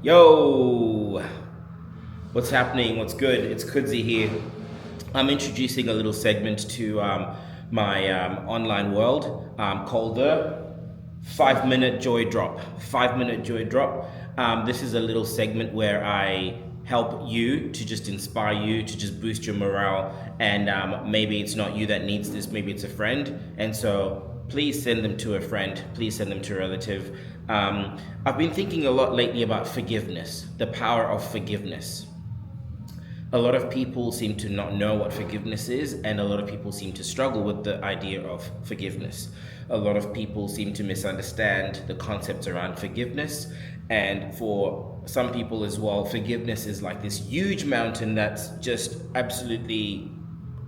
Yo, what's happening? What's good? It's Kudzi here. I'm introducing a little segment to my online world called the 5 Minute Joy Drop. 5 Minute Joy Drop. This is a little segment where I help you to just inspire you, to just boost your morale. And maybe it's not you that needs this, maybe it's a friend. And so please send them to a friend, please send them to a relative. I've been thinking a lot lately about forgiveness, the power of forgiveness. A lot of people seem to not know what forgiveness is, and a lot of people seem to struggle with the idea of forgiveness. A lot of people seem to misunderstand the concepts around forgiveness, and for some people as well, forgiveness is like this huge mountain that's just absolutely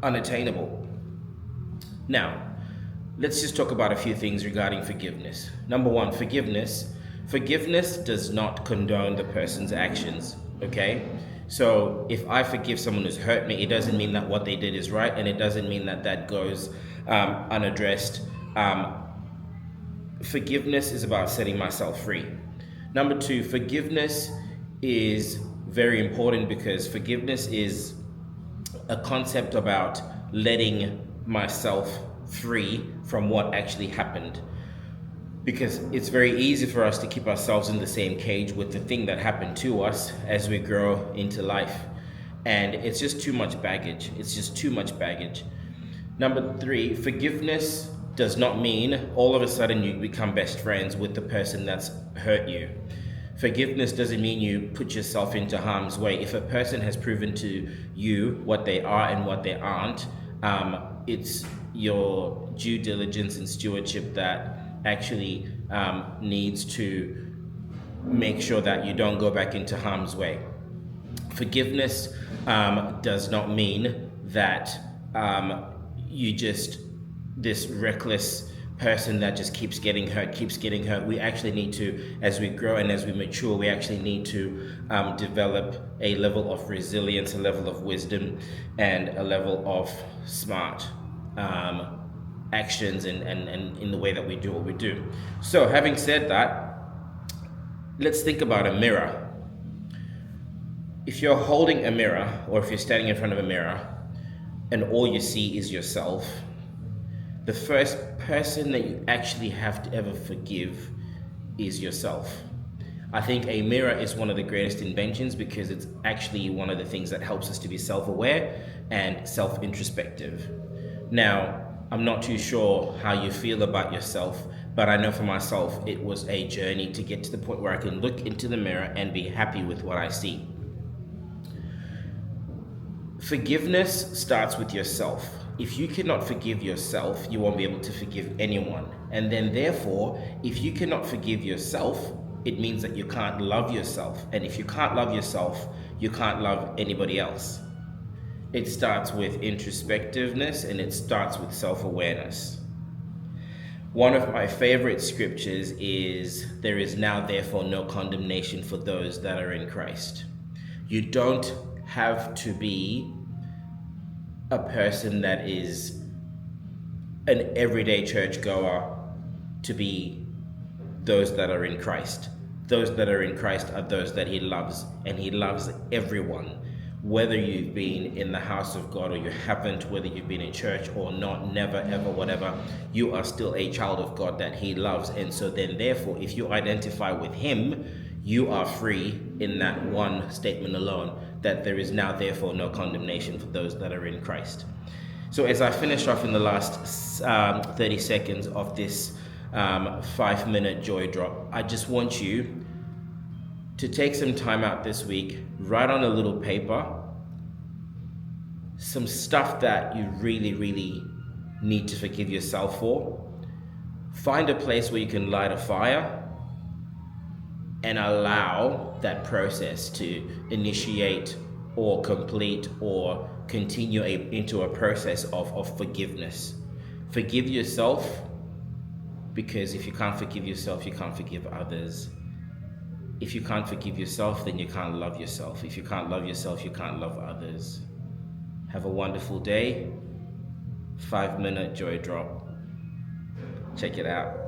unattainable. Now, let's just talk about a few things regarding forgiveness. Number one, forgiveness. Forgiveness does not condone the person's actions, okay? So if I forgive someone who's hurt me, it doesn't mean that what they did is right, and it doesn't mean that that goes unaddressed. Forgiveness is about setting myself free. Number two, forgiveness is very important because forgiveness is a concept about letting myself free from what actually happened. Because it's very easy for us to keep ourselves in the same cage with the thing that happened to us as we grow into life. And it's just too much baggage. It's just too much baggage. Number three, forgiveness does not mean all of a sudden you become best friends with the person that's hurt you. Forgiveness doesn't mean you put yourself into harm's way. If a person has proven to you what they are and what they aren't, it's your due diligence and stewardship that actually needs to make sure that you don't go back into harm's way. Forgiveness does not mean that you just this reckless person that just keeps getting hurt. We actually need to, as we grow and as we mature, we actually need to develop a level of resilience, a level of wisdom, and a level of smart actions and in the way that we do what we do. So having said that, let's think about a mirror. If you're holding a mirror, or if you're standing in front of a mirror and all you see is yourself, the first person that you actually have to ever forgive is yourself. I think a mirror is one of the greatest inventions because it's actually one of the things that helps us to be self-aware and self-introspective. Now, I'm not too sure how you feel about yourself, but I know for myself it was a journey to get to the point where I can look into the mirror and be happy with what I see. Forgiveness starts with yourself. If you cannot forgive yourself, you won't be able to forgive anyone. And then therefore, if you cannot forgive yourself, it means that you can't love yourself. And if you can't love yourself, you can't love anybody else. It starts with introspectiveness and it starts with self-awareness. One of my favorite scriptures is, "There is now therefore no condemnation for those that are in Christ." You don't have to be a person that is an everyday churchgoer to be those that are in Christ. Those that are in Christ are those that He loves, and He loves everyone. Whether you've been in the house of God or you haven't, whether you've been in church or not, never, ever, whatever, you are still a child of God that He loves. And so then therefore, if you identify with Him, you are free in that one statement alone, that there is now therefore no condemnation for those that are in Christ. So as I finish off in the last 30 seconds of this 5-minute joy drop, I just want you to take some time out this week, write on a little paper some stuff that you really, really need to forgive yourself for. Find a place where you can light a fire and allow that process to initiate or complete or continue into a process of forgiveness. Forgive yourself, because if you can't forgive yourself, you can't forgive others. If you can't forgive yourself, then you can't love yourself. If you can't love yourself, you can't love others. Have a wonderful day. 5-minute joy drop. Check it out.